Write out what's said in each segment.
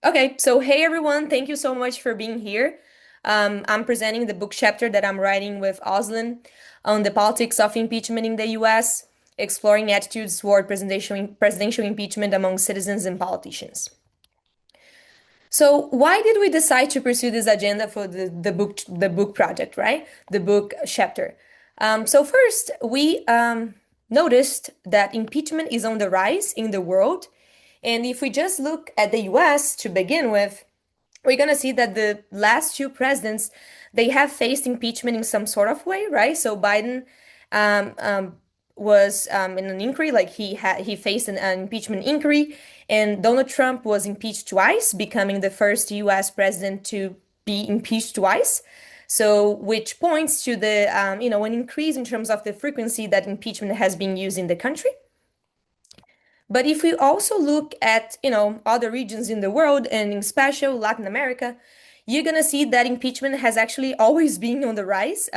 Okay, so hey everyone, thank you so much for being here. I'm presenting the book chapter that I'm writing with Oslin on the politics of impeachment in the US, exploring attitudes toward presidential impeachment among citizens and politicians. So why did we decide to pursue this agenda for the book project, right? The book chapter. So first, we noticed that impeachment is on the rise in the world. And if we just look at the US to begin with, we're going to see that the last two presidents, they have faced impeachment in some sort of way, right? So Biden um, um, was in an inquiry, like he faced an impeachment inquiry, and Donald Trump was impeached twice, becoming the first U.S. president to be impeached twice. So, which points to the an increase in terms of the frequency that impeachment has been used in the country. But if we also look at, other regions in the world and in special Latin America, you're gonna see that impeachment has actually always been on the rise.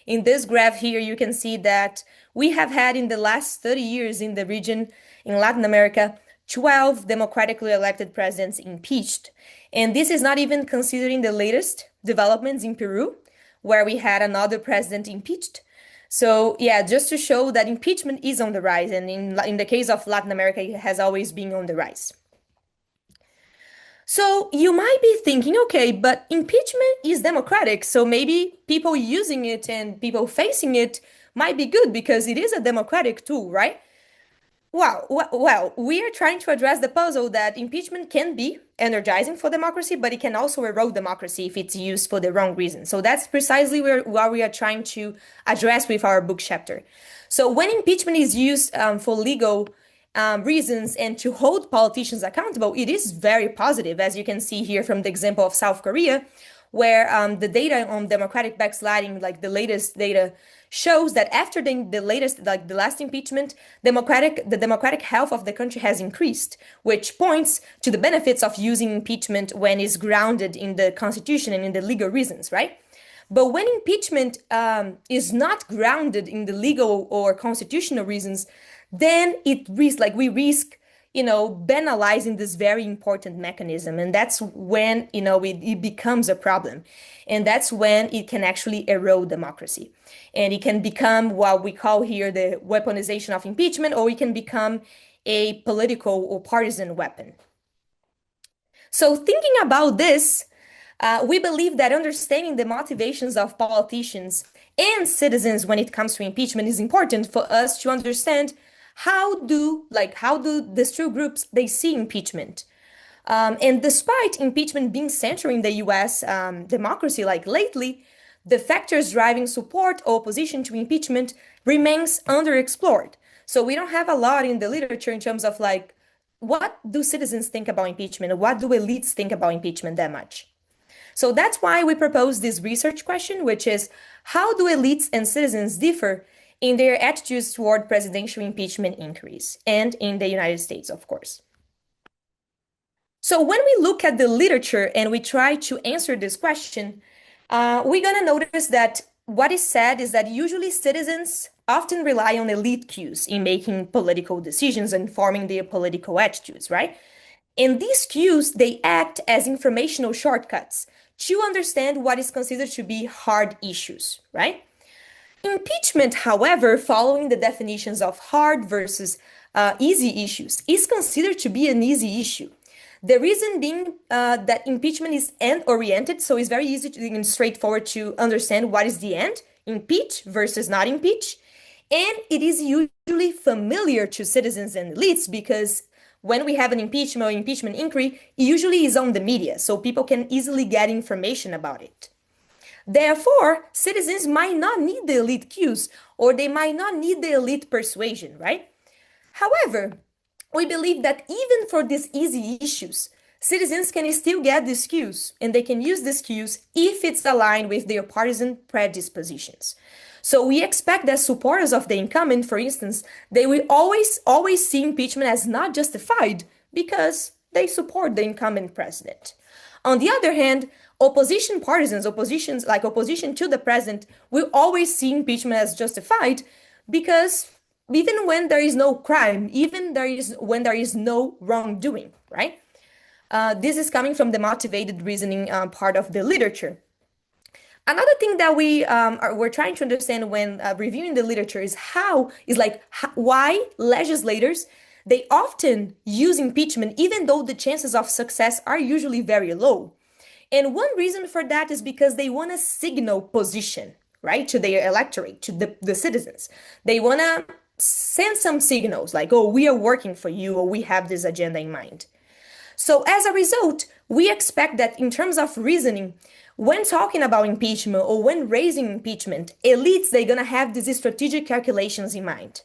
In this graph here, you can see that we have had in the last 30 years in the region in Latin America, 12 democratically elected presidents impeached. And this is not even considering the latest developments in Peru, where we had another president impeached. So yeah, just to show that impeachment is on the rise, and in the case of Latin America, it has always been on the rise. So you might be thinking, okay, but impeachment is democratic, so maybe people using it and people facing it might be good because it is a democratic tool, right? Well, we are trying to address the puzzle that impeachment can be energizing for democracy, but it can also erode democracy if it's used for the wrong reason. So that's precisely what we are trying to address with our book chapter. So when impeachment is used for legal reasons and to hold politicians accountable, it is very positive, as you can see here from the example of South Korea, where the data on democratic backsliding, like the latest data, shows that after the latest, like the last impeachment, the democratic health of the country has increased, which points to the benefits of using impeachment when it's grounded in the Constitution and in the legal reasons, right? But when impeachment is not grounded in the legal or constitutional reasons, then we risk banalizing this very important mechanism. And that's when, it becomes a problem. And that's when it can actually erode democracy. And it can become what we call here the weaponization of impeachment, or it can become a political or partisan weapon. So thinking about this, we believe that understanding the motivations of politicians and citizens when it comes to impeachment is important for us to understand how do these two groups they see impeachment. And despite impeachment being central in the US democracy like lately, the factors driving support or opposition to impeachment remains underexplored. So we don't have a lot in the literature in terms of like, what do citizens think about impeachment? What do elites think about impeachment that much? So that's why we propose this research question, which is how do elites and citizens differ in their attitudes toward presidential impeachment inquiries, and in the United States, of course. So when we look at the literature and we try to answer this question, we're gonna notice that what is said is that usually citizens often rely on elite cues in making political decisions and forming their political attitudes, right? And these cues, they act as informational shortcuts to understand what is considered to be hard issues, right? Impeachment, however, following the definitions of hard versus easy issues, is considered to be an easy issue. The reason being that impeachment is end-oriented, so it's very easy and straightforward to understand what is the end, impeach versus not impeach. And it is usually familiar to citizens and elites because when we have an impeachment or impeachment inquiry, it usually is on the media, so people can easily get information about it. Therefore, citizens might not need the elite cues or they might not need the elite persuasion, right? However, we believe that even for these easy issues, citizens can still get these cues and they can use these cues if it's aligned with their partisan predispositions. So we expect that supporters of the incumbent, for instance, they will always see impeachment as not justified because they support the incumbent president. On the other hand, opposition partisans, opposition to the president, will always see impeachment as justified because even when there is no crime, even when there is no wrongdoing, right? This is coming from the motivated reasoning part of the literature. Another thing that we're trying to understand when reviewing the literature is why legislators they often use impeachment even though the chances of success are usually very low. And one reason for that is because they want to signal position, right, to their electorate, to the citizens. They want to send some signals like, oh, we are working for you, or we have this agenda in mind. So as a result, we expect that in terms of reasoning, when talking about impeachment or when raising impeachment, elites, they're going to have these strategic calculations in mind.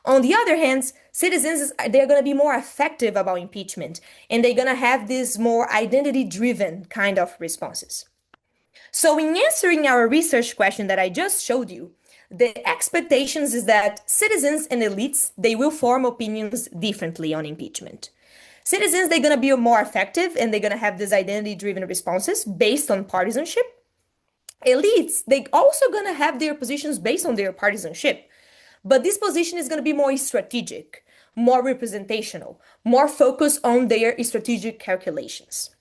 On the other hand, citizens, they're going to be more effective about impeachment, and they're going to have this more identity-driven kind of responses. So in answering our research question that I just showed you, the expectations is that citizens and elites, they will form opinions differently on impeachment. Citizens, they're going to be more effective and they're going to have these identity-driven responses based on partisanship. Elites, they also going to have their positions based on their partisanship. But this position is going to be more strategic, more representational, more focused on their strategic calculations.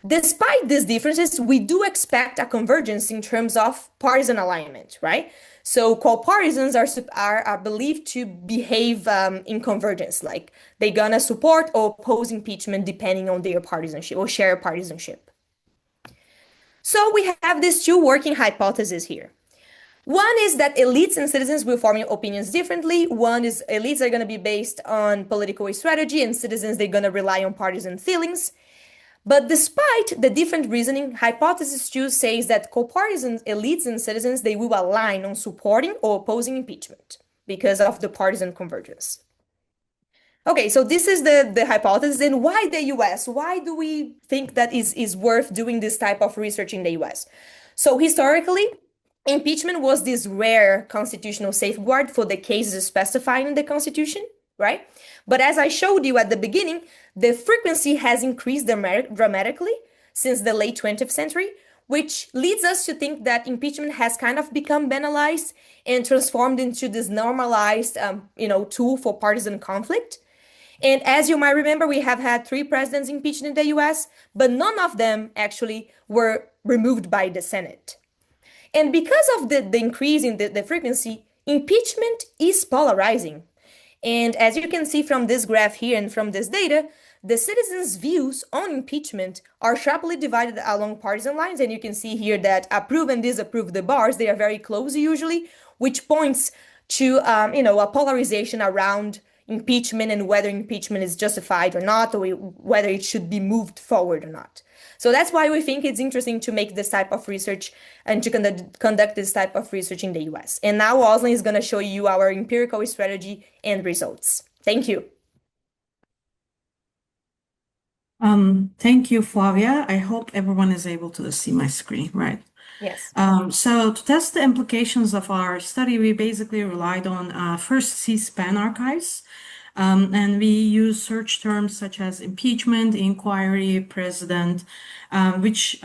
Despite these differences, we do expect a convergence in terms of partisan alignment, right? So co-partisans are believed to behave in convergence, like they're gonna support or oppose impeachment depending on their partisanship or shared partisanship. So we have these two working hypotheses here. One is that elites and citizens will form opinions differently. One is elites are going to be based on political strategy and citizens, they're going to rely on partisan feelings. But despite the different reasoning, hypothesis 2 says that co-partisan elites and citizens, they will align on supporting or opposing impeachment because of the partisan convergence. Okay, so this is the hypothesis. And why the US? Why do we think that is worth doing this type of research in the US? So historically, impeachment was this rare constitutional safeguard for the cases specified in the Constitution, right? But as I showed you at the beginning, the frequency has increased dramatically since the late 20th century, which leads us to think that impeachment has kind of become banalized and transformed into this normalized, tool for partisan conflict. And as you might remember, we have had 3 presidents impeached in the US, but none of them actually were removed by the Senate. And because of the increase in the frequency, impeachment is polarizing. And as you can see from this graph here and from this data, the citizens' views on impeachment are sharply divided along partisan lines. And you can see here that approve and disapprove the bars, they are very close usually, which points to, a polarization around impeachment and whether impeachment is justified or not, or whether it should be moved forward or not. So that's why we think it's interesting to make this type of research and to conduct this type of research in the US. And now Oslin is going to show you our empirical strategy and results. Thank you. Thank you, Flavia. I hope everyone is able to see my screen, right? Yes. So to test the implications of our study, we basically relied on first C-SPAN archives. And we use search terms such as impeachment, inquiry, president, which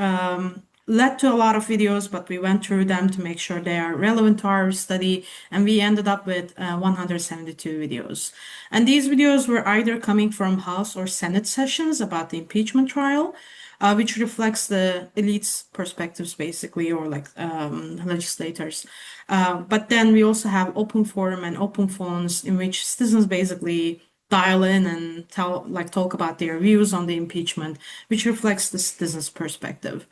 led to a lot of videos, but we went through them to make sure they are relevant to our study, and we ended up with 172 videos. And these videos were either coming from House or Senate sessions about the impeachment trial, which reflects the elite's perspectives, basically, or like legislators. But then we also have open forum and open phones in which citizens basically dial in and talk about their views on the impeachment, which reflects the citizens' perspective.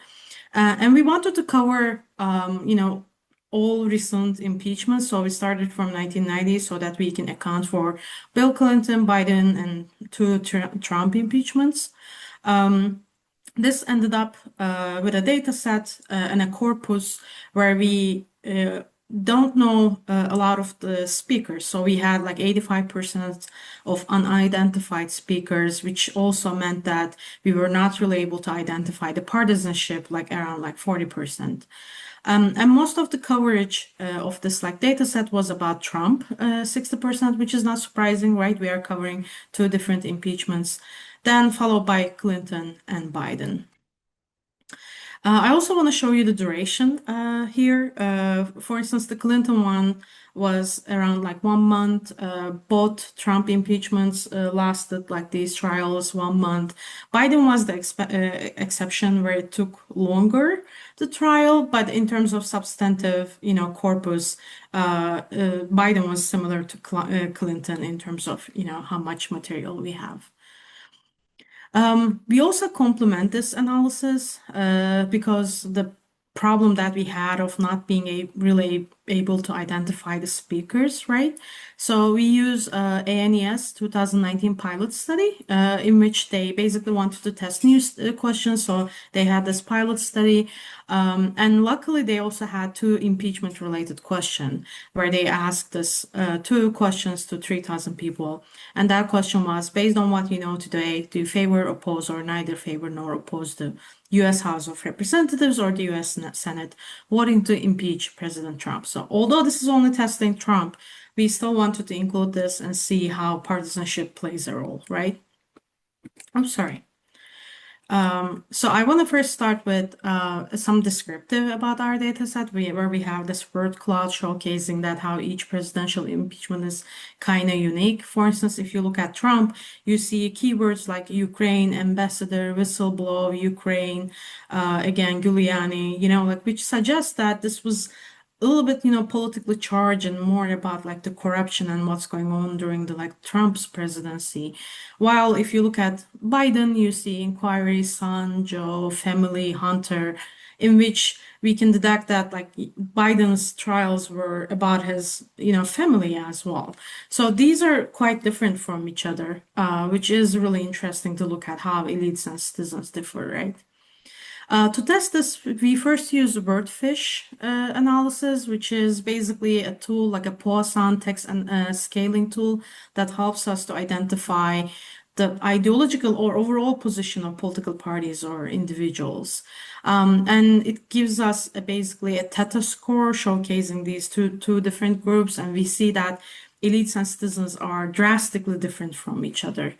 And we wanted to cover, all recent impeachments. So we started from 1990 so that we can account for Bill Clinton, Biden, and 2 Trump impeachments. This ended up with a data set and a corpus where we don't know a lot of the speakers. So we had like 85% of unidentified speakers, which also meant that we were not really able to identify the partisanship, like around like 40%. And most of the coverage of this data set was about Trump, 60%, which is not surprising, right? We are covering 2 different impeachments, then followed by Clinton and Biden. I also want to show you the duration here. For instance, the Clinton one was around like 1 month. Both Trump impeachments lasted like these trials 1 month. Biden was the exception where it took longer, the trial, but in terms of substantive, corpus, Biden was similar to Clinton in terms of, how much material we have. We also complement this analysis because the problem that we had of not being really able to identify the speakers, right? So we use ANES 2019 pilot study in which they basically wanted to test new questions. So they had this pilot study. And luckily, they also had two impeachment related questions where they asked us two questions to 3,000 people. And that question was based on what you know today, do you favor, oppose, or neither favor nor oppose the US House of Representatives or the US Senate voting to impeach President Trump? So, although this is only testing Trump, we still wanted to include this and see how partisanship plays a role, right? I'm sorry. So I want to first start with some descriptive about our data set, where we have this word cloud showcasing that how each presidential impeachment is kind of unique. For instance, if you look at Trump, you see keywords like Ukraine, ambassador, whistleblower, Ukraine, again, Giuliani, like which suggests that this was a little bit, politically charged and more about like the corruption and what's going on during the like Trump's presidency. While if you look at Biden, you see inquiry, son, Joe, family, Hunter, in which we can deduct that like Biden's trials were about his, family as well. So these are quite different from each other, which is really interesting to look at how elites and citizens differ, right? To test this, we first use wordfish analysis, which is basically a tool like a Poisson text and scaling tool that helps us to identify the ideological or overall position of political parties or individuals. And it gives us basically a theta score showcasing these two different groups, and we see that elites and citizens are drastically different from each other.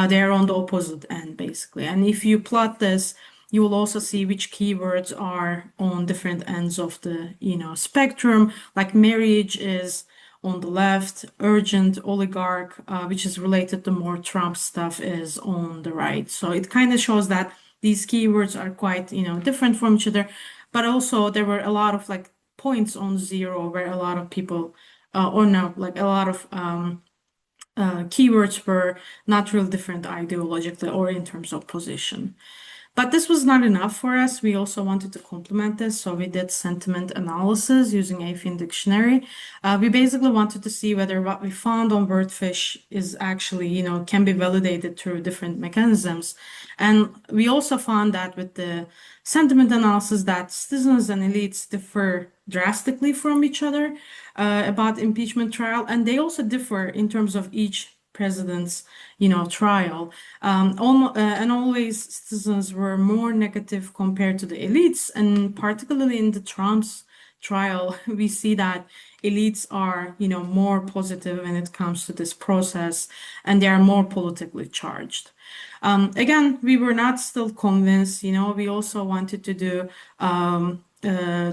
They are on the opposite end, basically. And if you plot this, you will also see which keywords are on different ends of the, spectrum. Like marriage is on the left, urgent, oligarch, which is related to more Trump stuff, is on the right. So it kind of shows that these keywords are quite, different from each other. But also there were a lot of like points on zero where a lot of people, or no, like a lot of keywords were not real different ideologically or in terms of position. But this was not enough for us. We also wanted to complement this, so we did sentiment analysis using Afin Dictionary. We basically wanted to see whether what we found on Wordfish is actually, can be validated through different mechanisms. And we also found that with the sentiment analysis that citizens and elites differ drastically from each other about impeachment trial, and they also differ in terms of each president's, trial. And always citizens were more negative compared to the elites, and particularly in the Trump's trial, we see that elites are, more positive when it comes to this process, and they are more politically charged. Again, we were not still convinced, we also wanted to do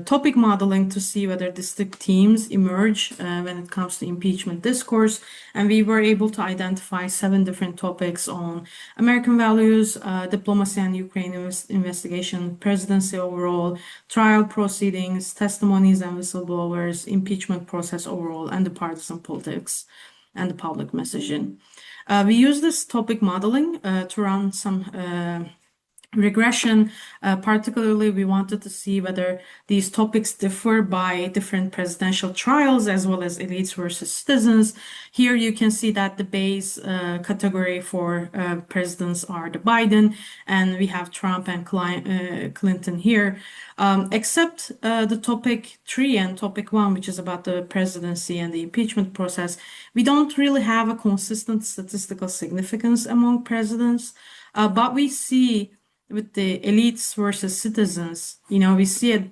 topic modeling to see whether distinct themes emerge when it comes to impeachment discourse. And we were able to identify 7 different topics on American values, diplomacy and Ukraine investigation, presidency overall, trial proceedings, testimonies and whistleblowers, impeachment process overall, and the partisan politics and the public messaging. We use this topic modeling to run some regression. Particularly, we wanted to see whether these topics differ by different presidential trials as well as elites versus citizens. Here you can see that the base category for presidents are the Biden, and we have Trump and Clinton here. Except the topic 3 and topic 1, which is about the presidency and the impeachment process, we don't really have a consistent statistical significance among presidents. But we see with the elites versus citizens, we see a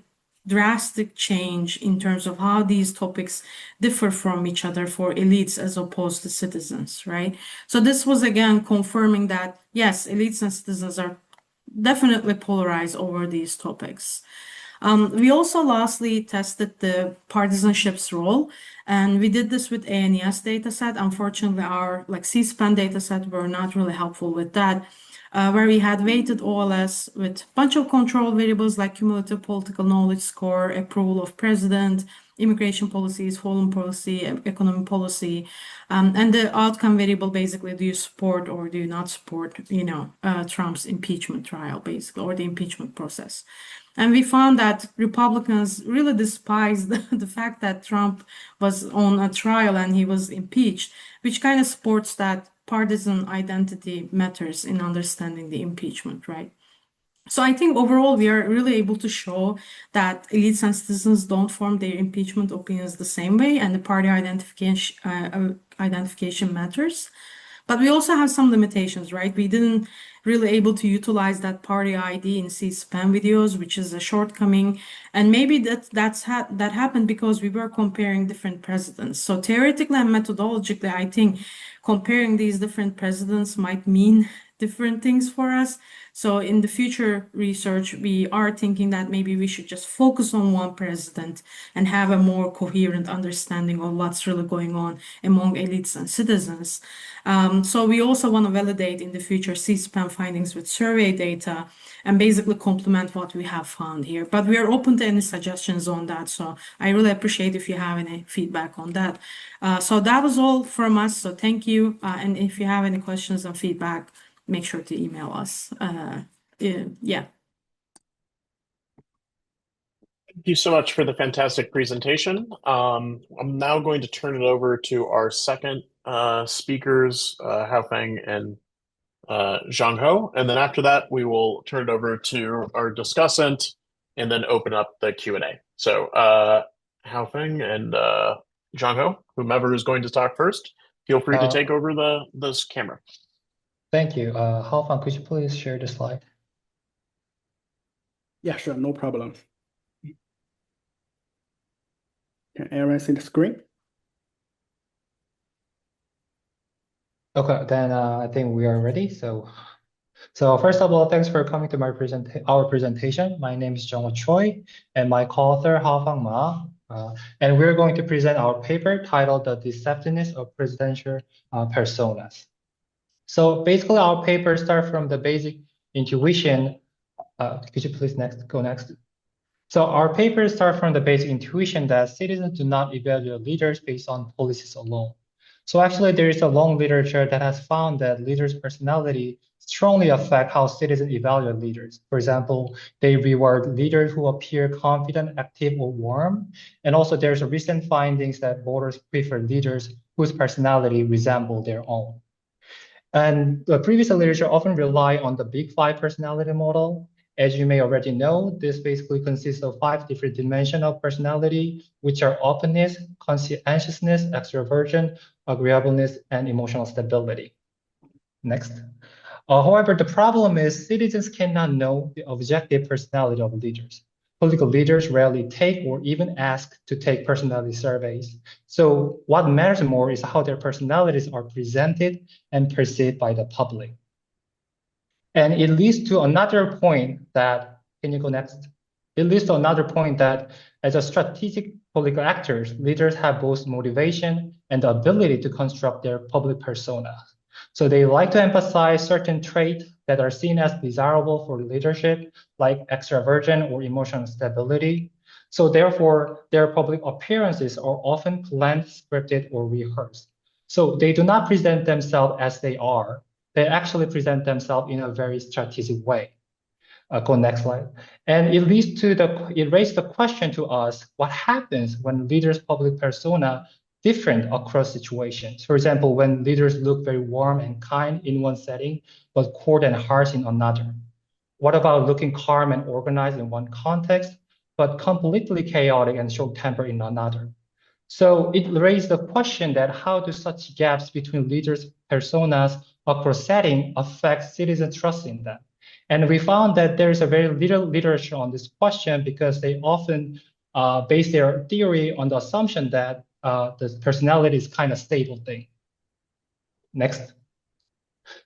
drastic change in terms of how these topics differ from each other for elites as opposed to citizens, right? So this was again confirming that yes, elites and citizens are definitely polarize over these topics. We also lastly tested the partisanship's role, and we did this with ANES dataset. Unfortunately, our like C-SPAN dataset were not really helpful with that, where we had weighted OLS with bunch of control variables like cumulative political knowledge score, approval of president, immigration policies, foreign policy, economic policy, and the outcome variable basically, do you support or do you not support, Trump's impeachment trial, basically, or the impeachment process. And we found that Republicans really despised the fact that Trump was on a trial and he was impeached, which kind of supports that partisan identity matters in understanding the impeachment, right? So I think overall we are really able to show that elites and citizens don't form their impeachment opinions the same way, and the party identification matters. But we also have some limitations, right? We didn't really able to utilize that party ID in C-SPAN videos, which is a shortcoming. And maybe that happened because we were comparing different presidents. So theoretically and methodologically, I think comparing these different presidents might mean different things for us. So in the future research, we are thinking that maybe we should just focus on one president and have a more coherent understanding of what's really going on among elites and citizens. So we also want to validate in the future C-SPAN findings with survey data and basically complement what we have found here. But we are open to any suggestions on that. So I really appreciate if you have any feedback on that. So that was all from us. So thank you. And if you have any questions and feedback, make sure to email us. Yeah. Thank you so much for the fantastic presentation. I'm now going to turn it over to our second speakers, Haofeng and Zhang Ho. And then after that, we will turn it over to our discussant and then open up the Q&A. So Haofeng and Zhang Ho, whomever is going to talk first, feel free to take over this camera. Thank you. Haofeng, could you please share the slide? Yeah, sure, no problem. Can everyone see the screen? Okay, then I think we are ready. So first of all, thanks for coming to our presentation. My name is Jung Choi, and my co-author Haofeng Ma. And we're going to present our paper titled "The Deceptiveness of Presidential Personas." So basically, our paper starts from the basic intuition. Could you please go next? So our papers start from the basic intuition that citizens do not evaluate leaders based on policies alone. So actually, there is a long literature that has found that leaders' personality strongly affect how citizens evaluate leaders. For example, they reward leaders who appear confident, active, or warm. And also, there's a recent findings that voters prefer leaders whose personality resemble their own. And the previous literature often rely on the Big Five personality model. As you may already know, this basically consists of 5 different dimensions of personality, which are openness, conscientiousness, extroversion, agreeableness, and emotional stability. Next. However, the problem is citizens cannot know the objective personality of leaders. Political leaders rarely take or even ask to take personality surveys. So what matters more is how their personalities are presented and perceived by the public. And it leads to another point that, can you go next? It leads to another point that as a strategic political actors, leaders have both motivation and the ability to construct their public persona. So they like to emphasize certain traits that are seen as desirable for leadership, like extraversion or emotional stability. So therefore, their public appearances are often planned, scripted, or rehearsed. So they do not present themselves as they are. They actually present themselves in a very strategic way. Go next slide. And it raised the question to us, what happens when leaders' public persona different across situations? For example, when leaders look very warm and kind in one setting, but cold and harsh in another. What about looking calm and organized in one context, but completely chaotic and short temper in another? So it raised the question that how do such gaps between leaders' personas across setting affect citizen trust in them? And we found that there is a very little literature on this question because they often base their theory on the assumption that the personality is kind of stable thing. Next.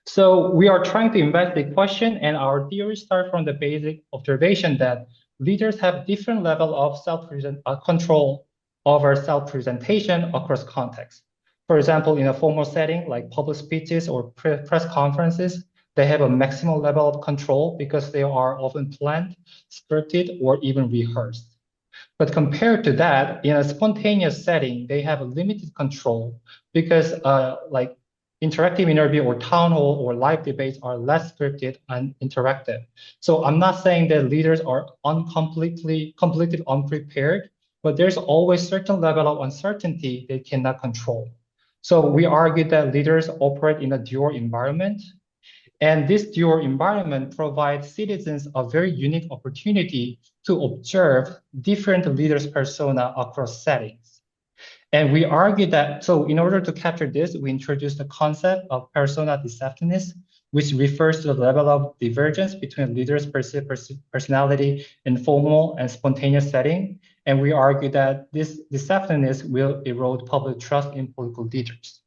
So we are trying to investigate the question, and our theory starts from the basic observation that leaders have different level of control over self-presentation across contexts. For example, in a formal setting like public speeches or press conferences, they have a maximum level of control because they are often planned, scripted, or even rehearsed. But compared to that, in a spontaneous setting, they have a limited control because like interactive interview or town hall or live debates are less scripted and interactive. So I'm not saying that leaders are completely unprepared, but there's always certain level of uncertainty they cannot control. So we argue that leaders operate in a dual environment, and this dual environment provides citizens a very unique opportunity to observe different leaders' persona across settings. And we argue that, so in order to capture this, we introduced the concept of persona deceptiveness, which refers to the level of divergence between leaders' perceived personality in formal and spontaneous setting. And we argue that this deceptiveness will erode public trust in political leaders.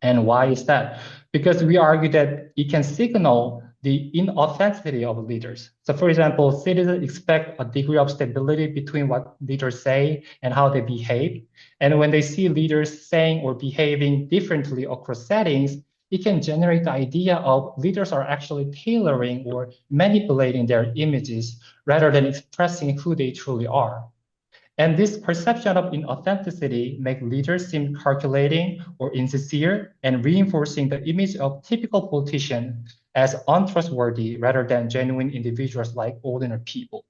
And why is that? Because we argue that it can signal the inauthenticity of leaders. So for example, citizens expect a degree of stability between what leaders say and how they behave. And when they see leaders saying or behaving differently across settings, it can generate the idea of leaders are actually tailoring or manipulating their images rather than expressing who they truly are. And this perception of inauthenticity makes leaders seem calculating or insincere and reinforcing the image of typical politicians as untrustworthy rather than genuine individuals like ordinary people.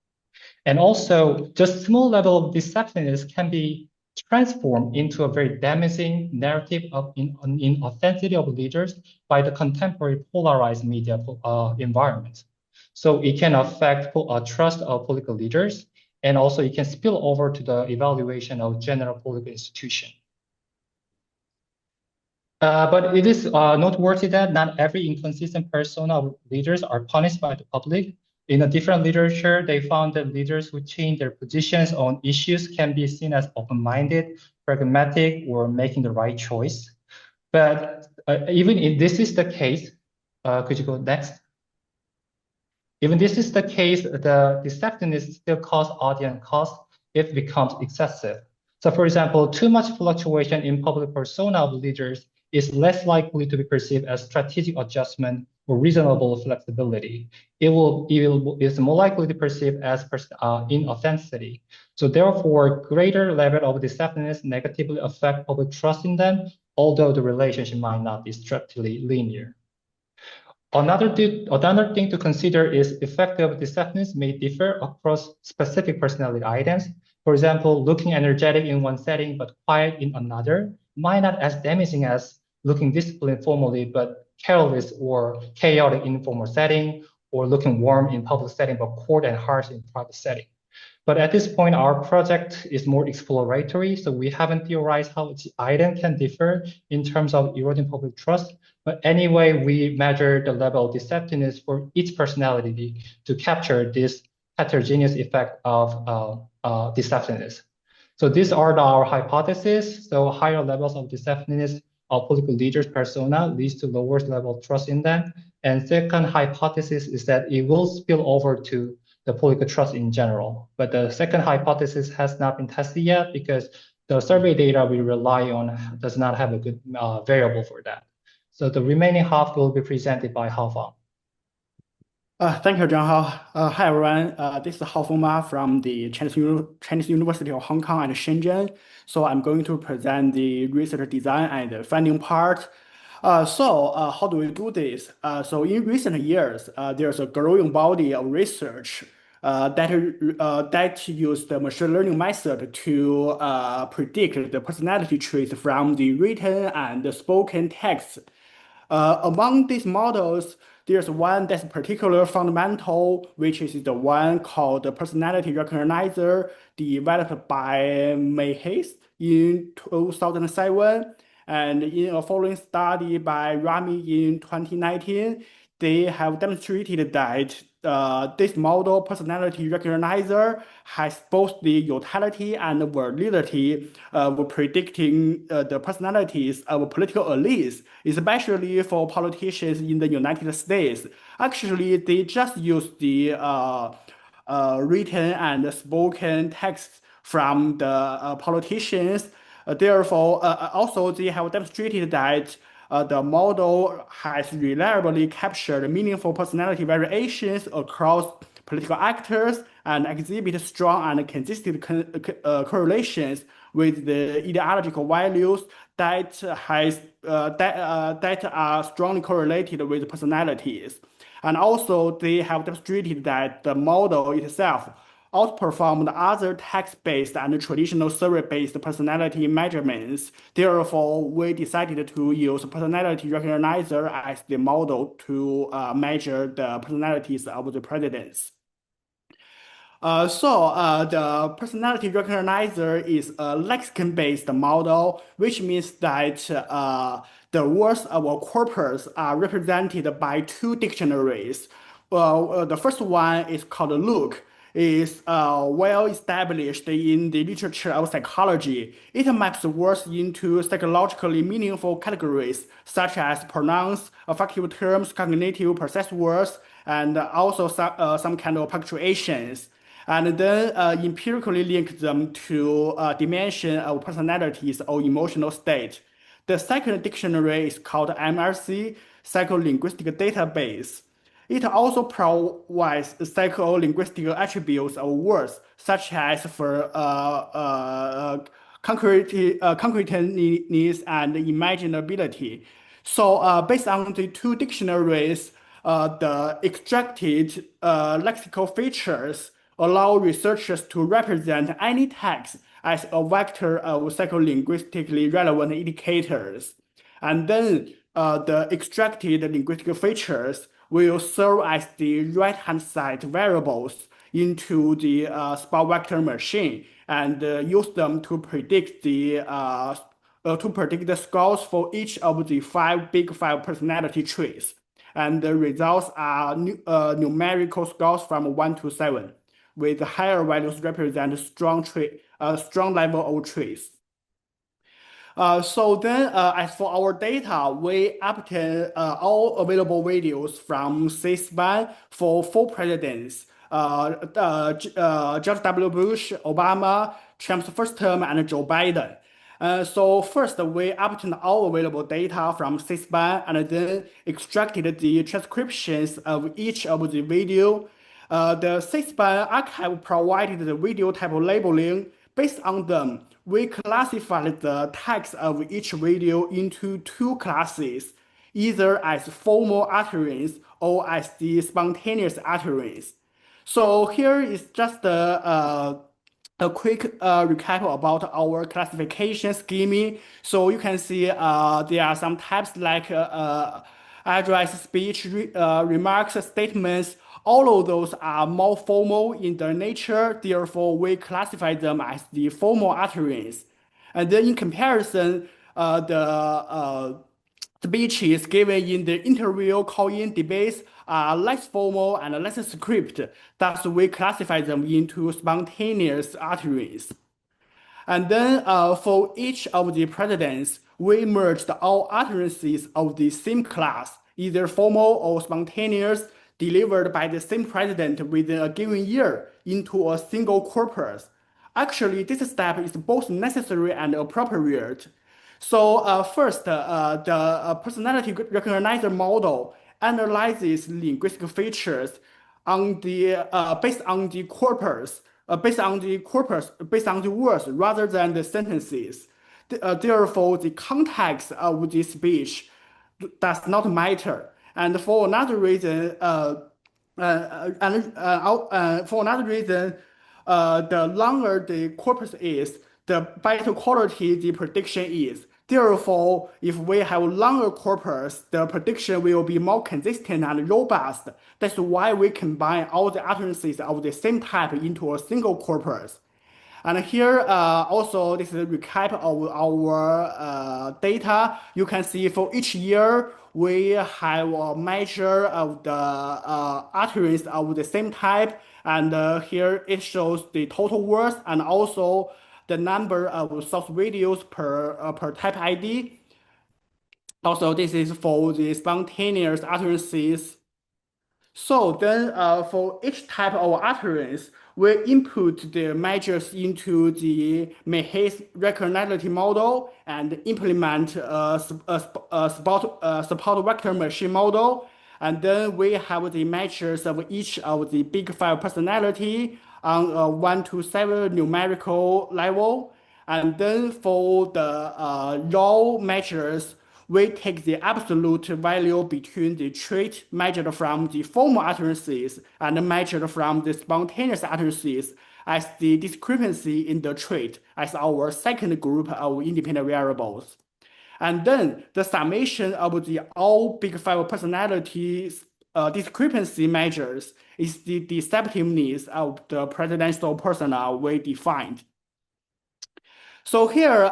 And also, just small level of deceptiveness can be transformed into a very damaging narrative of inauthenticity of leaders by the contemporary polarized media environment. So it can affect trust of political leaders, and also it can spill over to the evaluation of general political institution. But it is noteworthy that not every inconsistent persona of leaders are punished by the public. In a different literature, they found that leaders who change their positions on issues can be seen as open-minded, pragmatic, or making the right choice. But even if this is the case, could you go next? Even this is the case, the deceptiveness still cause audience cost if it becomes excessive. So for example, too much fluctuation in public persona of leaders is less likely to be perceived as strategic adjustment or reasonable flexibility. It's more likely to be perceived as inauthenticity. So therefore, greater level of deceptiveness negatively affect public trust in them, although the relationship might not be strictly linear. Another thing to consider is effective deceptiveness may differ across specific personality items. For example, looking energetic in one setting but quiet in another might not as damaging as looking disciplined formally but careless or chaotic in informal setting, or looking warm in public setting but cold and harsh in private setting. But at this point, our project is more exploratory, so we haven't theorized how each item can differ in terms of eroding public trust. But anyway, we measure the level of deceptiveness for each personality to capture this heterogeneous effect of deceptiveness. So these are our hypotheses. So higher levels of deceptiveness of political leaders' persona leads to lower level of trust in them. And second hypothesis is that it will spill over to the political trust in general. But the second hypothesis has not been tested yet because the survey data we rely on does not have a good variable for that. So the remaining half will be presented by Haofang. Thank you, John Hao. Hi, everyone. This is Haofeng Ma from the Chinese University of Hong Kong and Shenzhen. So I'm going to present the research design and the funding part. How do we do this? So in recent years, there's a growing body of research that use the machine learning method to predict the personality traits from the written and the spoken text. Among these models, there's one that's particularly fundamental, which is the one called the personality recognizer, developed by Mayheys in 2007. And in a following study by Rami in 2019, they have demonstrated that this model personality recognizer has both the utility and validity of predicting the personalities of political elites, especially for politicians in the United States. Actually, they just use the written and spoken text from the politicians. Therefore, also they have demonstrated that the model has reliably captured meaningful personality variations across political actors and exhibit strong and consistent correlations with the ideological values that are strongly correlated with personalities. And also, they have demonstrated that the model itself outperformed other text-based and traditional survey-based personality measurements. Therefore, we decided to use personality recognizer as the model to measure the personalities of the presidents. The personality recognizer is a lexicon-based model, which means that the words of a corpus are represented by two dictionaries. The first one is called Look. Is well established in the literature of psychology. It maps words into psychologically meaningful categories such as pronouns, affective terms, cognitive process words, and also some kind of punctuations, and then empirically link them to dimension of personalities or emotional state. The second dictionary is called MRC, Psycholinguistic Database. It also provides psycholinguistic attributes of words, such as for concreteness and imaginability. So, based on the two dictionaries, the extracted lexical features allow researchers to represent any text as a vector of psycholinguistically relevant indicators. And then the extracted linguistic features will serve as the right-hand side variables into the spot vector machine and use them to predict the scores for each of the big five personality traits. And the results are numerical scores from 1 to 7, with higher values represent strong level of traits. As for our data, we obtain all available videos from C-SPAN for 4 presidents: George W. Bush, Obama, Trump's first term, and Joe Biden. So first, we obtained all available data from C-SPAN and then extracted the transcriptions of each of the video. The C-SPAN archive provided the video type labeling. Based on them, we classified the text of each video into 2 classes, either as formal utterance or as the spontaneous utterance. So here is just a quick recap about our classification scheme. So you can see there are some types like address, speech, remarks, statements. All of those are more formal in their nature. Therefore, we classify them as the formal utterance. And then in comparison, the speeches given in the interview, call-in debates are less formal and less scripted. Thus, we classify them into spontaneous utterance. And then for each of the presidents, we merged all utterances of the same class, either formal or spontaneous, delivered by the same president within a given year into a single corpus. Actually, this step is both necessary and appropriate. So first, the personality recognizer model analyzes linguistic features on the based on the corpus, based on the words rather than the sentences. Therefore, the context of the speech does not matter. And for another reason, the longer the corpus is, the better quality the prediction is. Therefore, if we have longer corpus, the prediction will be more consistent and robust. That's why we combine all the utterances of the same type into a single corpus. And here also this is a recap of our data. You can see for each year we have a measure of the utterance of the same type, and here it shows the total words and also the number of source videos per type ID. Also, this is for the spontaneous utterances. So then for each type of utterance, we input the measures into the Mehes recognition model and implement support vector machine model. And then we have the measures of each of the big five personality on a 1 to 7 numerical level. And then for the raw measures, we take the absolute value between the trait measured from the formal utterances and measured from the spontaneous utterances as the discrepancy in the trait as our second group of independent variables. And then the summation of the all big five personalities discrepancy measures is the deceptiveness of the presidential persona we defined. So here,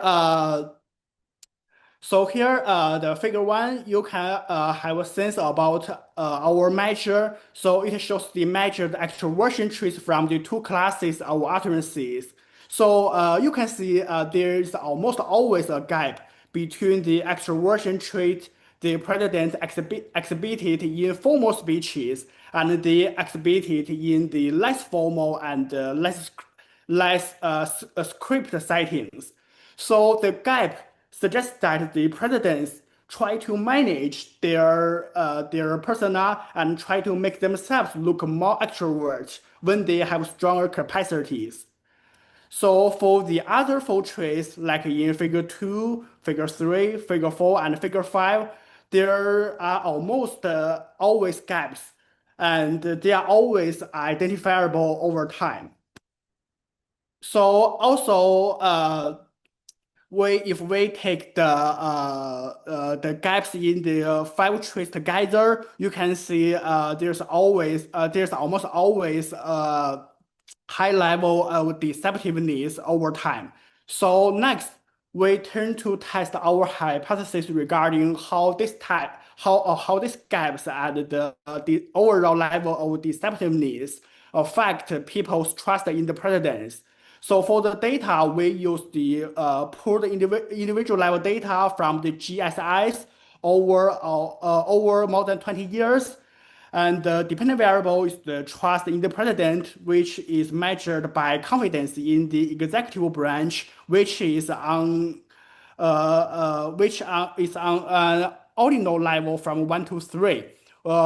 the figure one, you can have a sense about our measure. So it shows the measured extroversion traits from the two classes of utterances. So you can see there is almost always a gap between the extroversion trait the president exhibited in formal speeches and the exhibited in the less formal and less script settings. So the gap suggests that the presidents try to manage their persona and try to make themselves look more extrovert when they have stronger capacities. So for the other four traits, like in figure 2, figure 3, figure 4, and figure 5, there are almost always gaps, and they are always identifiable over time. So also, if we take the gaps in the five traits together, you can see there's almost always a high level of deceptiveness over time. So next, we turn to test our hypothesis regarding how these gaps and the overall level of deceptiveness affect people's trust in the presidents. So for the data, we use the pooled individual level data from the GSIs over more than 20 years. And the dependent variable is the trust in the president, which is measured by confidence in the executive branch, which is on an ordinal level from 1 to 3,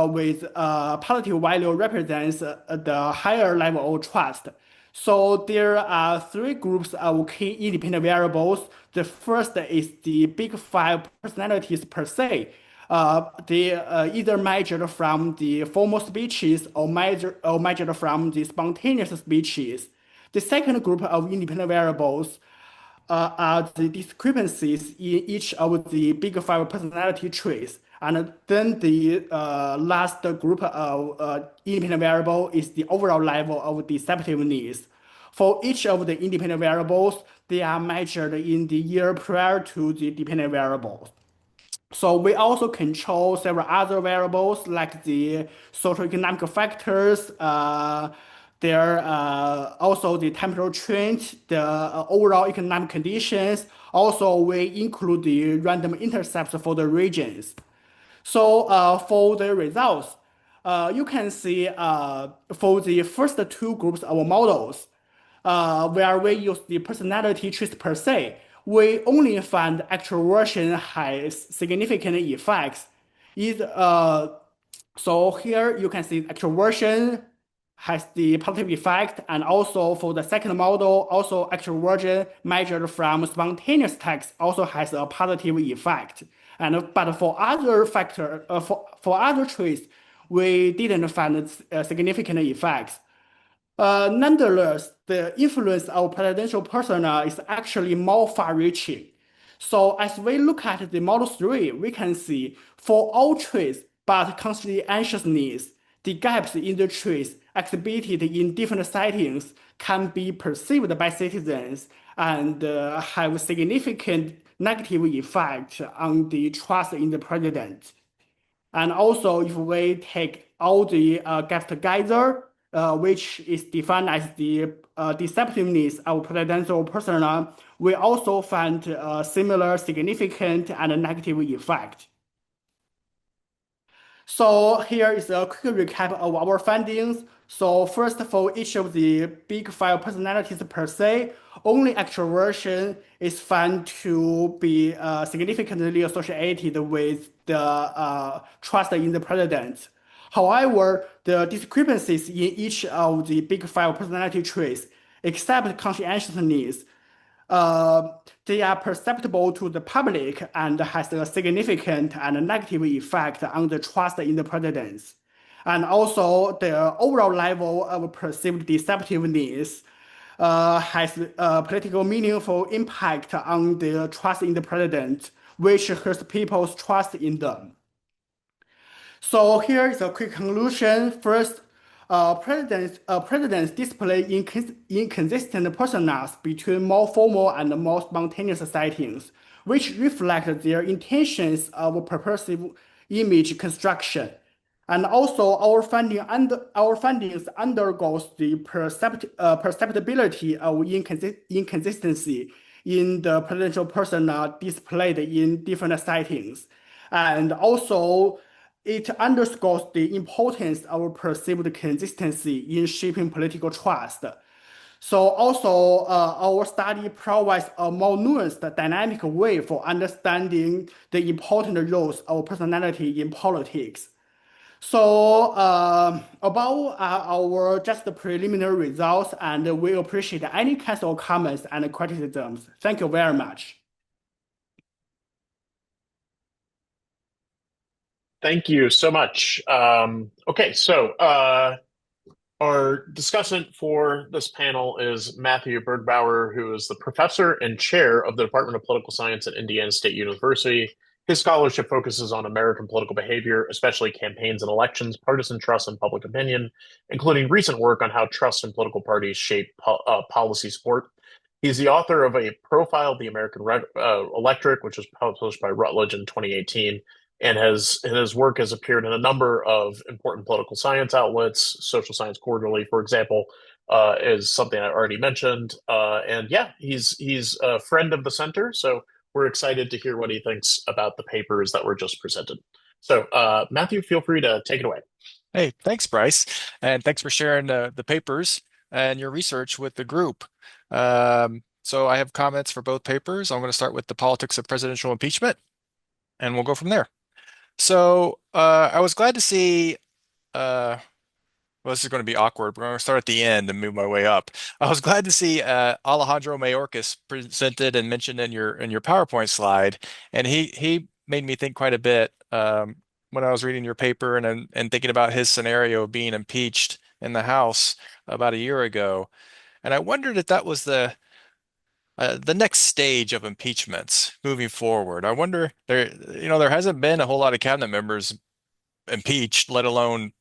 with positive value represents the higher level of trust. So there are three groups of key independent variables. The first is the big five personalities per se. They either measured from the formal speeches or measured from the spontaneous speeches. The second group of independent variables are the discrepancies in each of the big five personality traits. And then the last group of independent variable is the overall level of deceptiveness. For each of the independent variables, they are measured in the year prior to the dependent variables. So we also control several other variables like the socioeconomic factors, also the temporal trend, the overall economic conditions. Also, we include the random intercepts for the regions. So for the results, you can see for the first two groups of models, where we use the personality traits per se, we only find extroversion has significant effects. So here you can see extroversion has the positive effect, and also for the second model, also extroversion measured from spontaneous text also has a positive effect. But for other for other traits, we didn't find significant effects. Nonetheless, the influence of presidential persona is actually more far-reaching. So as we look at the model 3, we can see for all traits but conscientiousness, the gaps in the traits exhibited in different settings can be perceived by citizens and have significant negative effect on the trust in the president. And also, if we take all the get together, which is defined as the deceptiveness of presidential persona, we also find similar significant and negative effect. So here is a quick recap of our findings. So first, for each of the big five personalities per se, only extroversion is found to be significantly associated with the trust in the president. However, the discrepancies in each of the big five personality traits, except conscientiousness, uh, they are perceptible to the public and has a significant and negative effect on the trust in the presidents. And also, the overall level of perceived deceptiveness has a political meaningful impact on the trust in the president, which hurts people's trust in them. So here is a quick conclusion. First, presidents display inconsistent personas between more formal and more spontaneous settings, which reflect their intentions of purposive image construction. And also, our findings undergoes the perceptibility of inconsistency in the presidential persona displayed in different settings. And also, it underscores the importance of perceived consistency in shaping political trust. So also, our study provides a more nuanced, dynamic way for understanding the important roles of personality in politics. So about our just preliminary results, and we appreciate any kinds of comments and criticisms. Thank you very much. Thank you so much. Okay, so our discussant for this panel is Matthew Bergbauer, who is the professor and chair of the Department of Political Science at Indiana State University. His scholarship focuses on American political behavior, especially campaigns and elections, partisan trust, and public opinion, including recent work on how trust in political parties shape policy support. He's the author of a profile of the American electorate, which was published by Routledge in 2018, and his work has appeared in a number of important political science outlets. Social Science Quarterly, for example, is something I already mentioned. And yeah, he's a friend of the center, so we're excited to hear what he thinks about the papers that were just presented. So, Matthew, feel free to take it away. Hey, thanks, Bryce, and thanks for sharing the papers and your research with the group. So I have comments for both papers. I'm going to start with the politics of presidential impeachment, and we'll go from there. So I was glad to see. Well, this is going to be awkward. We're going to start at the end and move my way up. I was glad to see Alejandro Mayorkas presented and mentioned in your PowerPoint slide, and he made me think quite a bit when I was reading your paper and thinking about his scenario of being impeached in the House about a year ago. And I wondered if that was the next stage of impeachments moving forward. I wonder there hasn't been a whole lot of cabinet members impeached, let alone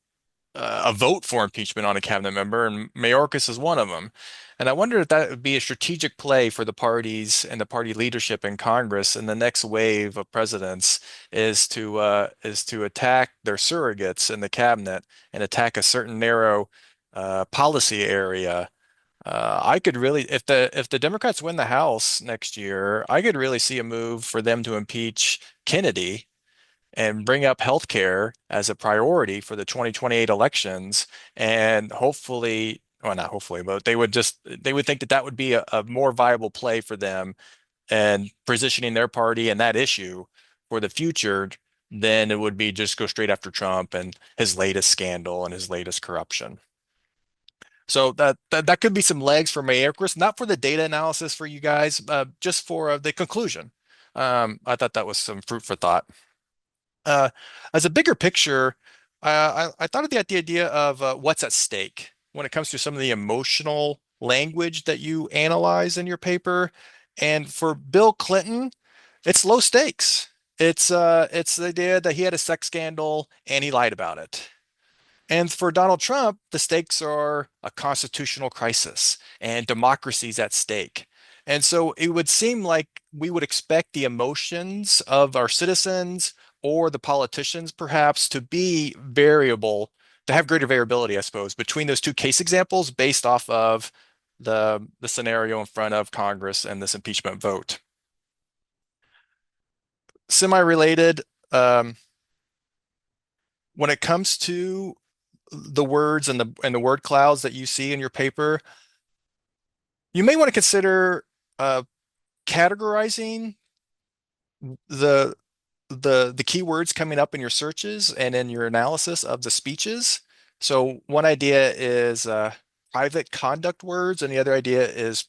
a vote for impeachment on a cabinet member, and Mayorkas is one of them. And I wonder if that would be a strategic play for the parties and the party leadership in Congress in the next wave of presidents is to attack their surrogates in the cabinet and attack a certain narrow policy area. I could really, if the Democrats win the House next year, I could really see a move for them to impeach Kennedy and bring up healthcare as a priority for the 2028 elections. And hopefully, well, not hopefully, but they would think that would be a more viable play for them and positioning their party and that issue for the future than it would be just go straight after Trump and his latest scandal and his latest corruption. So that could be some legs for Mayorkas, not for the data analysis for you guys, just for the conclusion. I thought that was some fruit for thought. As a bigger picture, I thought of the idea of what's at stake when it comes to some of the emotional language that you analyze in your paper. And for Bill Clinton, it's low stakes. It's the idea that he had a sex scandal and he lied about it. And for Donald Trump, the stakes are a constitutional crisis and democracy's at stake. And so it would seem like we would expect the emotions of our citizens or the politicians perhaps to be variable, to have greater variability, I suppose, between those two case examples based off of the scenario in front of Congress and this impeachment vote. Semi-related, when it comes to the words and the word clouds that you see in your paper, you may want to consider uh, categorizing the the keywords coming up in your searches and in your analysis of the speeches. So one idea is private conduct words, and the other idea is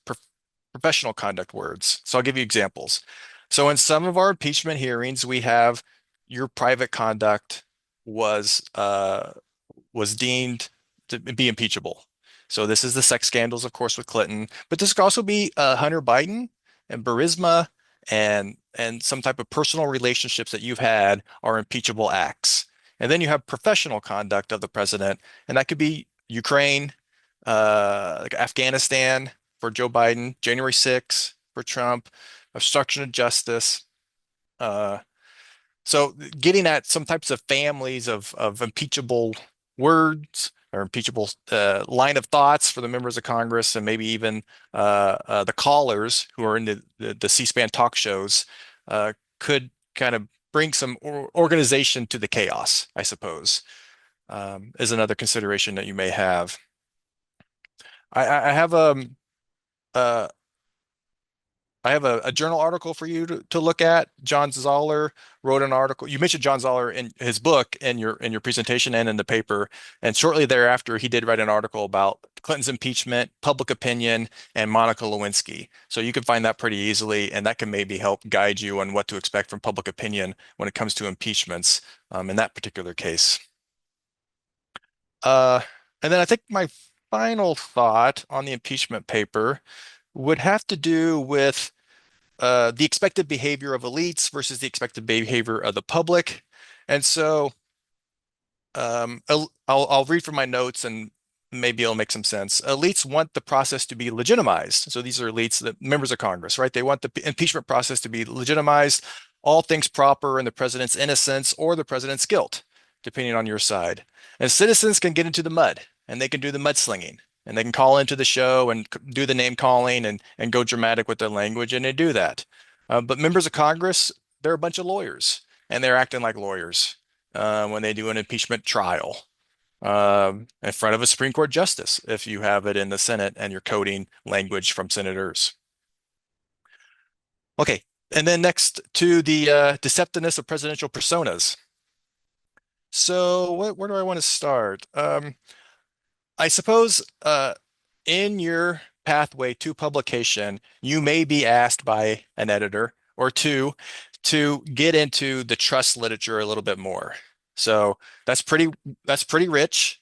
professional conduct words. So I'll give you examples. So in some of our impeachment hearings, we have your private conduct was deemed to be impeachable. So this is the sex scandals, of course, with Clinton, but this could also be Hunter Biden and Burisma and some type of personal relationships that you've had are impeachable acts. And then you have professional conduct of the president, and that could be Ukraine, like Afghanistan for Joe Biden, January 6th for Trump, obstruction of justice. Uh, so getting at some types of families of impeachable words or impeachable line of thoughts for the members of Congress and maybe even the callers who are in the C-SPAN talk shows could kind of bring some organization to the chaos, I suppose, is another consideration that you may have. I have uh, I have a journal article for you to look at. John Zoller wrote an article. You mentioned John Zoller in his book in your presentation and in the paper. And shortly thereafter, he did write an article about Clinton's impeachment, public opinion, and Monica Lewinsky. So you can find that pretty easily, and that can maybe help guide you on what to expect from public opinion when it comes to impeachments in that particular case. Uh, and then I think my final thought on the impeachment paper would have to do with the expected behavior of elites versus the expected behavior of the public. And so I'll read from my notes and maybe it'll make some sense. Elites want the process to be legitimized. So these are elites, the members of Congress, right? They want the impeachment process to be legitimized, all things proper in the president's innocence or the president's guilt, depending on your side. And citizens can get into the mud and they can do the mudslinging. And they can call into the show and do the name calling and go dramatic with their language, and they do that. But members of Congress, they're a bunch of lawyers, and they're acting like lawyers when they do an impeachment trial in front of a Supreme Court justice, if you have it in the Senate and you're coding language from senators. Okay, and then next to the deceptiveness of presidential personas. So where do I want to start? I suppose in your pathway to publication, you may be asked by an editor or two to get into the trust literature a little bit more. So that's pretty rich.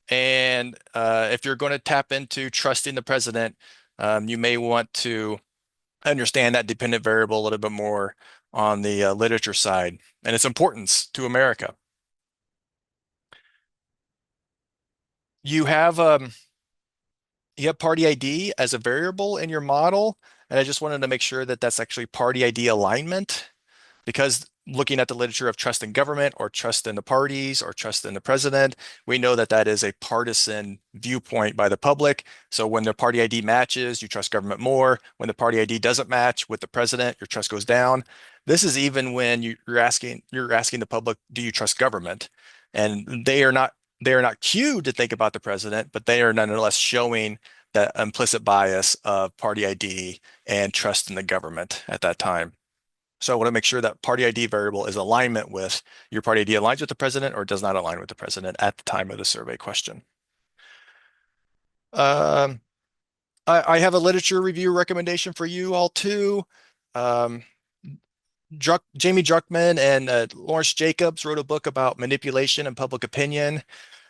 And if you're going to tap into trusting the president, you may want to understand that dependent variable a little bit more on the literature side and its importance to America. You have you have party ID as a variable in your model, and I just wanted to make sure that that's actually party ID alignment, because looking at the literature of trust in government or trust in the parties or trust in the president, we know that that is a partisan viewpoint by the public. So when the party ID matches, you trust government more. When the party ID doesn't match with the president, your trust goes down. This is even when you're asking the public, do you trust government? And they are not cued to think about the president, but they are nonetheless showing that implicit bias of party ID and trust in the government at that time. So I want to make sure that party ID variable is alignment with your party ID aligns with the president or does not align with the president at the time of the survey question. Um, I have a literature review recommendation for you all too. Um, Jamie Druckman and Lawrence Jacobs wrote a book about manipulation and public opinion.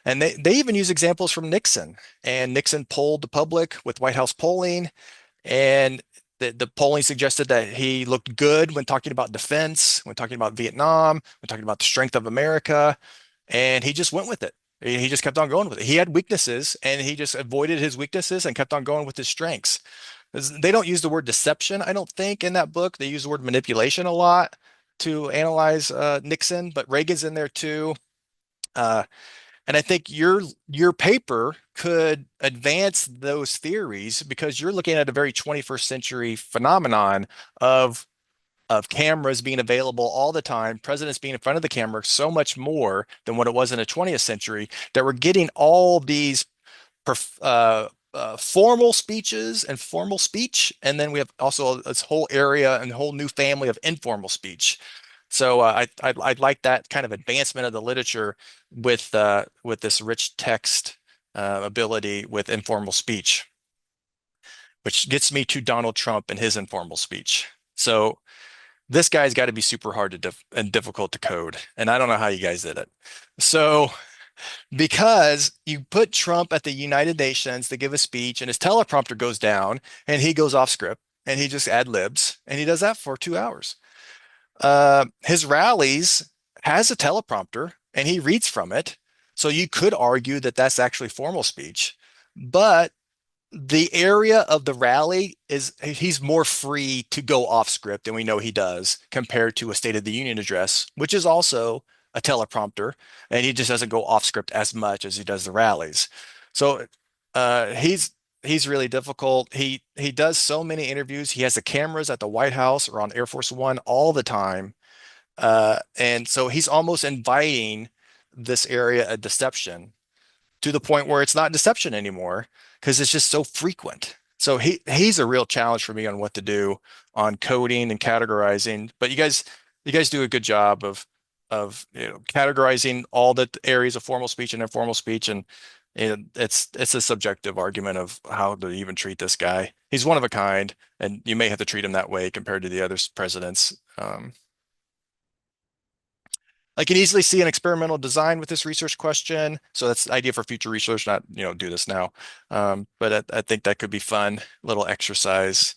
And they even use examples from Nixon. And Nixon polled the public with White House polling. And the polling suggested that he looked good when talking about defense, when talking about Vietnam, when talking about the strength of America. And he just went with it. He just kept on going with it. He had weaknesses, and he just avoided his weaknesses and kept on going with his strengths. They don't use the word deception, I don't think, in that book. They use the word manipulation a lot to analyze Nixon, but Reagan's in there too. Uh, and I think your paper could advance those theories because you're looking at a very 21st century phenomenon of cameras being available all the time, presidents being in front of the camera so much more than what it was in the 20th century, that we're getting all these formal speeches and formal speech, and then we have also this whole area and whole new family of informal speech. So I'd like that kind of advancement of the literature with this rich text ability with informal speech, which gets me to Donald Trump and his informal speech. So this guy's got to be super hard and difficult to code, and I don't know how you guys did it. So because you put Trump at the United Nations to give a speech, and his teleprompter goes down, and he goes off script, and he just ad libs, and he does that for 2 hours. His rallies has a teleprompter, and he reads from it. So you could argue that that's actually formal speech, but the area of the rally is he's more free to go off script, and we know he does, compared to a State of the Union address, which is also a teleprompter, and he just doesn't go off script as much as he does the rallies. So he's really difficult. He does so many interviews. He has the cameras at the White House or on Air Force One all the time. And so he's almost inviting this area of deception to the point where it's not deception anymore because it's just so frequent. So he's a real challenge for me on what to do on coding and categorizing. But you guys do a good job of categorizing all the areas of formal speech and informal speech, and it's a subjective argument of how to even treat this guy. He's one of a kind, and you may have to treat him that way compared to the other presidents. I can easily see an experimental design with this research question. So that's the idea for future research, not, do this now. But I think that could be fun, little exercise.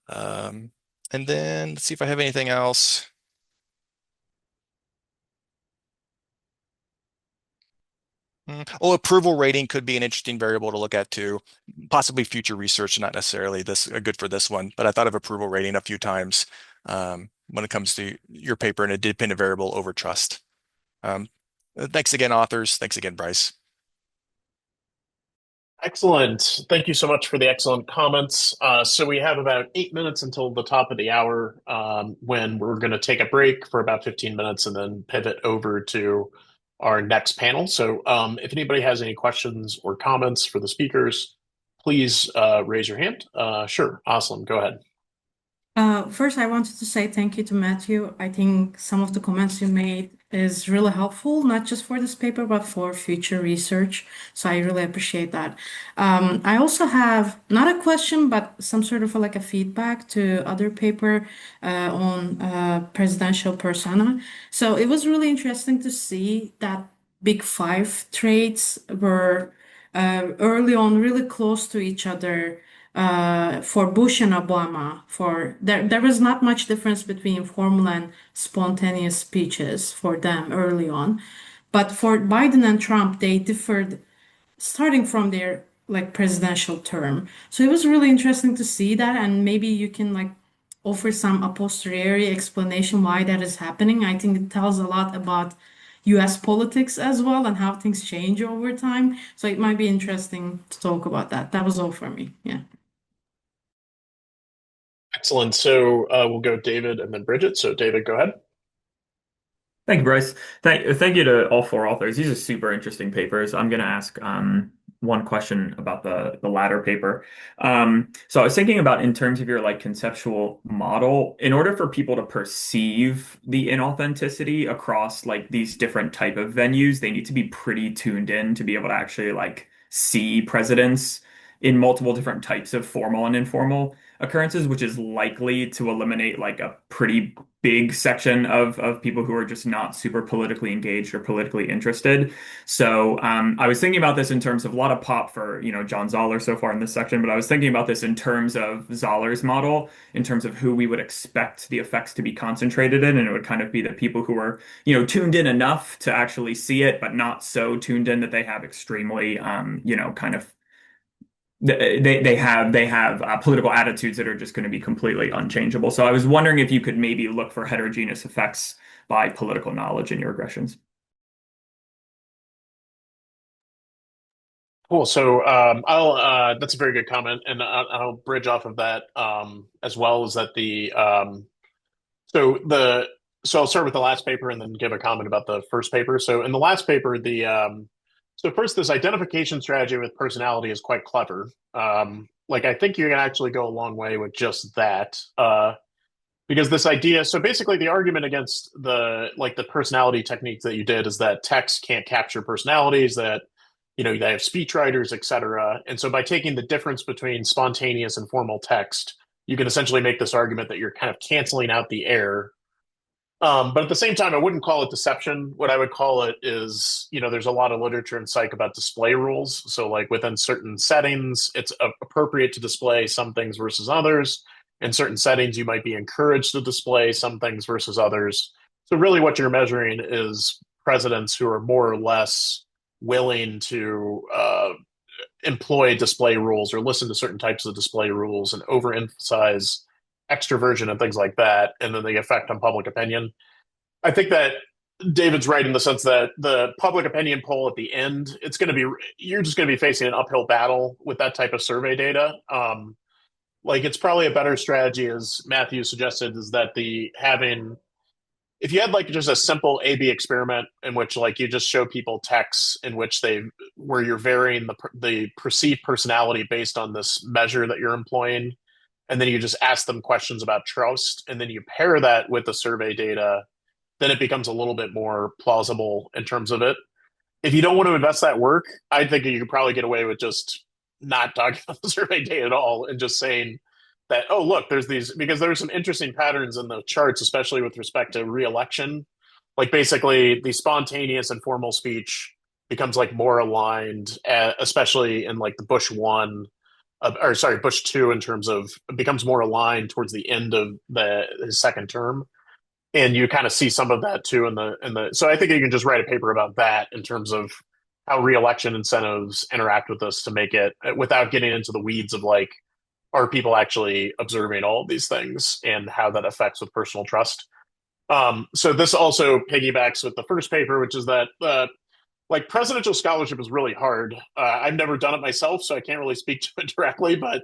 And then let's see if I have anything else. Oh, approval rating could be an interesting variable to look at too. Possibly future research, not necessarily this good for this one, but I thought of approval rating a few times when it comes to your paper and a dependent variable over trust. Thanks again, authors. Thanks again, Bryce. Excellent. Thank you so much for the excellent comments. So we have about 8 minutes until the top of the hour, when we're going to take a break for about 15 minutes and then pivot over to our next panel. So if anybody has any questions or comments for the speakers, please raise your hand. Sure. Awesome. Go ahead. First, I wanted to say thank you to Matthew. I think some of the comments you made is really helpful, not just for this paper, but for future research. So I really appreciate that. I also have not a question, but some sort of like a feedback to other paper on presidential persona. So it was really interesting to see that big five traits were early on really close to each other for Bush and Obama. For there was not much difference between formal and spontaneous speeches for them early on, but for Biden and Trump, they differed starting from their like presidential term. So it was really interesting to see that, and maybe you can like offer some a posteriori explanation why that is happening. I think it tells a lot about US politics as well and how things change over time. So it might be interesting to talk about that. That was all for me. Yeah. Excellent. So we'll go David and then Bridget. So David, go ahead. Thank you, Bryce. Thank you to all four authors. These are super interesting papers. I'm going to ask one question about the latter paper. So I was thinking about in terms of your like conceptual model, in order for people to perceive the inauthenticity across like these different type of venues, they need to be pretty tuned in to be able to actually like see presidents in multiple different types of formal and informal occurrences, which is likely to eliminate like a pretty big section of people who are just not super politically engaged or politically interested. So I was thinking about this in terms of a lot of pop for, John Zoller so far in this section, but I was thinking about this in terms of Zoller's model, in terms of who we would expect the effects to be concentrated in. And it would kind of be the people who are, tuned in enough to actually see it, but not so tuned in that they have extremely, kind of they have political attitudes that are just going to be completely unchangeable. So I was wondering if you could maybe look for heterogeneous effects by political knowledge in your regressions. Cool. So I'll that's a very good comment, and I'll bridge off of that as well as that so the so I'll start with the last paper and then give a comment about the first paper. So in the last paper, so first, this identification strategy with personality is quite clever. Like I think you can actually go a long way with just that. Because this idea, so basically the argument against the personality techniques that you did is that text can't capture personalities, that they have speechwriters, etc. And so by taking the difference between spontaneous and formal text, you can essentially make this argument that you're kind of canceling out the error. But at the same time, I wouldn't call it deception. What I would call it is, there's a lot of literature in psych about display rules. So like within certain settings, it's appropriate to display some things versus others. In certain settings, you might be encouraged to display some things versus others. So really what you're measuring is presidents who are more or less willing to employ display rules or listen to certain types of display rules and overemphasize extroversion and things like that, and then the effect on public opinion. I think that David's right in the sense that the public opinion poll at the end, you're just going to be facing an uphill battle with that type of survey data. Like it's probably a better strategy, as Matthew suggested, is that if you had like just a simple A/B experiment in which like you just show people texts in which where you're varying the perceived personality based on this measure that you're employing, and then you just ask them questions about trust, and then you pair that with the survey data, then it becomes a little bit more plausible in terms of it. If you don't want to invest that work, I think you could probably get away with just not talking about the survey data at all and just saying that, oh, look, because there's some interesting patterns in the charts, especially with respect to re-election. Like basically the spontaneous and formal speech becomes like more aligned, especially in like the Bush 2 in terms of it becomes more aligned towards the end of his second term. And you kind of see some of that too so I think you can just write a paper about that in terms of how re-election incentives interact with this to make it without getting into the weeds of like, are people actually observing all of these things and how that affects with personal trust. So this also piggybacks with the first paper, which is that like presidential scholarship is really hard. I've never done it myself, so I can't really speak to it directly, but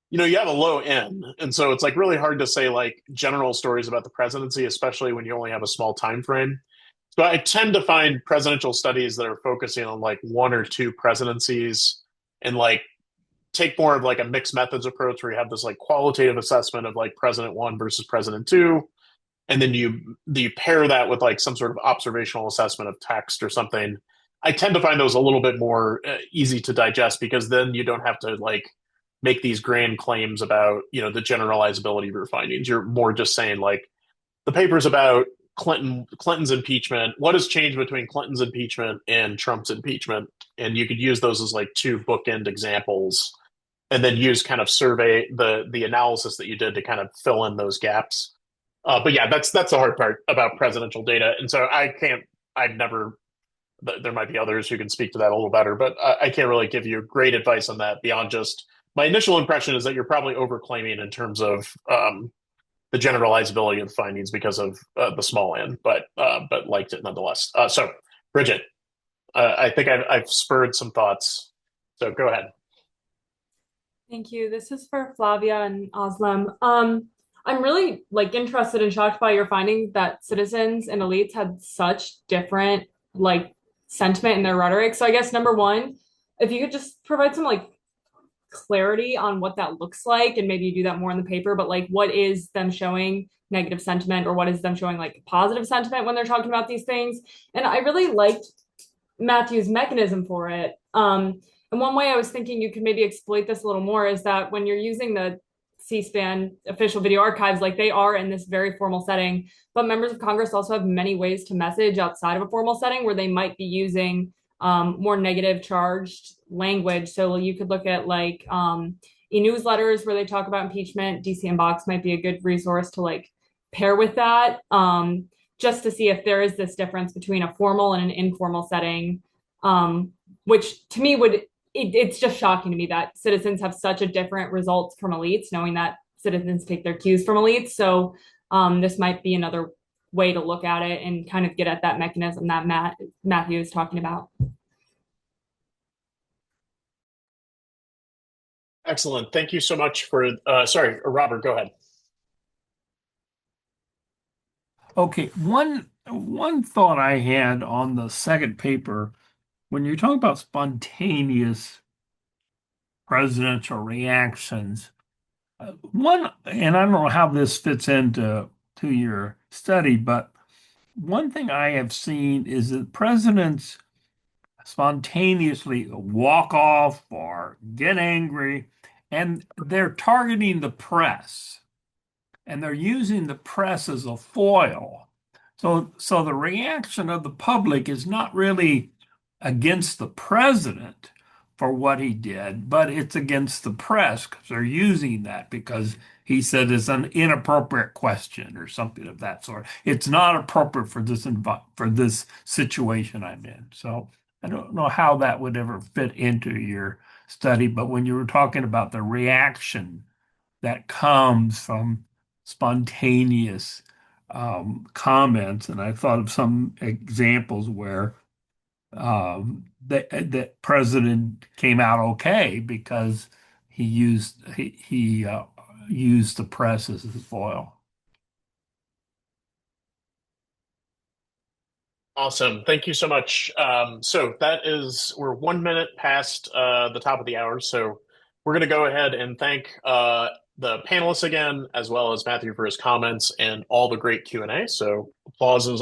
you have a low end. And so it's like really hard to say like general stories about the presidency, especially when you only have a small time frame. So I tend to find presidential studies that are focusing on like one or two presidencies and like take more of like a mixed methods approach where you have this like qualitative assessment of like president one versus president two. And then you pair that with like some sort of observational assessment of text or something. I tend to find those a little bit more easy to digest because then you don't have to like make these grand claims about, the generalizability of your findings. You're more just saying like the paper's about Clinton's impeachment. What has changed between Clinton's impeachment and Trump's impeachment? And you could use those as like two bookend examples and then use kind of survey the analysis that you did to kind of fill in those gaps. But yeah, that's the hard part about presidential data. And so there might be others who can speak to that a little better, but I can't really give you great advice on that beyond just my initial impression is that you're probably overclaiming in terms of the generalizability of the findings because of the small n, but liked it nonetheless. So, Bridget, I think I've spurred some thoughts. So go ahead. Thank you. This is for Flavia and Aslam. I'm really like interested and shocked by your finding that citizens and elites had such different like sentiment in their rhetoric. So I guess number one, if you could just provide some like clarity on what that looks like, and maybe you do that more in the paper, but like what is them showing negative sentiment or what is them showing like positive sentiment when they're talking about these things. And I really liked Matthew's mechanism for it. And one way I was thinking you could maybe exploit this a little more is that when you're using the C-SPAN official video archives, like they are in this very formal setting, but members of Congress also have many ways to message outside of a formal setting where they might be using more negative charged language. So you could look at like e-newsletters where they talk about impeachment. DC Inbox might be a good resource to like pair with that, just to see if there is this difference between a formal and an informal setting, which to me it's just shocking to me that citizens have such a different results from elites, knowing that citizens take their cues from elites. So this might be another way to look at it and kind of get at that mechanism that Matthew is talking about. Excellent. Thank you so much for, sorry, Robert, go ahead. Okay, one thought I had on the second paper, when you're talking about spontaneous presidential reactions, one, and I don't know how this fits into your study, but one thing I have seen is that presidents spontaneously walk off or get angry, and they're targeting the press, and they're using the press as a foil. So the reaction of the public is not really against the president for what he did, but it's against the press because they're using that because he said it's an inappropriate question or something of that sort. It's not appropriate for this situation I'm in. So I don't know how that would ever fit into your study, but when you were talking about the reaction that comes from spontaneous comments, and I thought of some examples where that president came out okay because he used the press as his foil. Awesome. Thank you so much. So we're 1 minute past the top of the hour. So we're going to go ahead and thank the panelists again, as well as Matthew for his comments and all the great Q&A. So applause is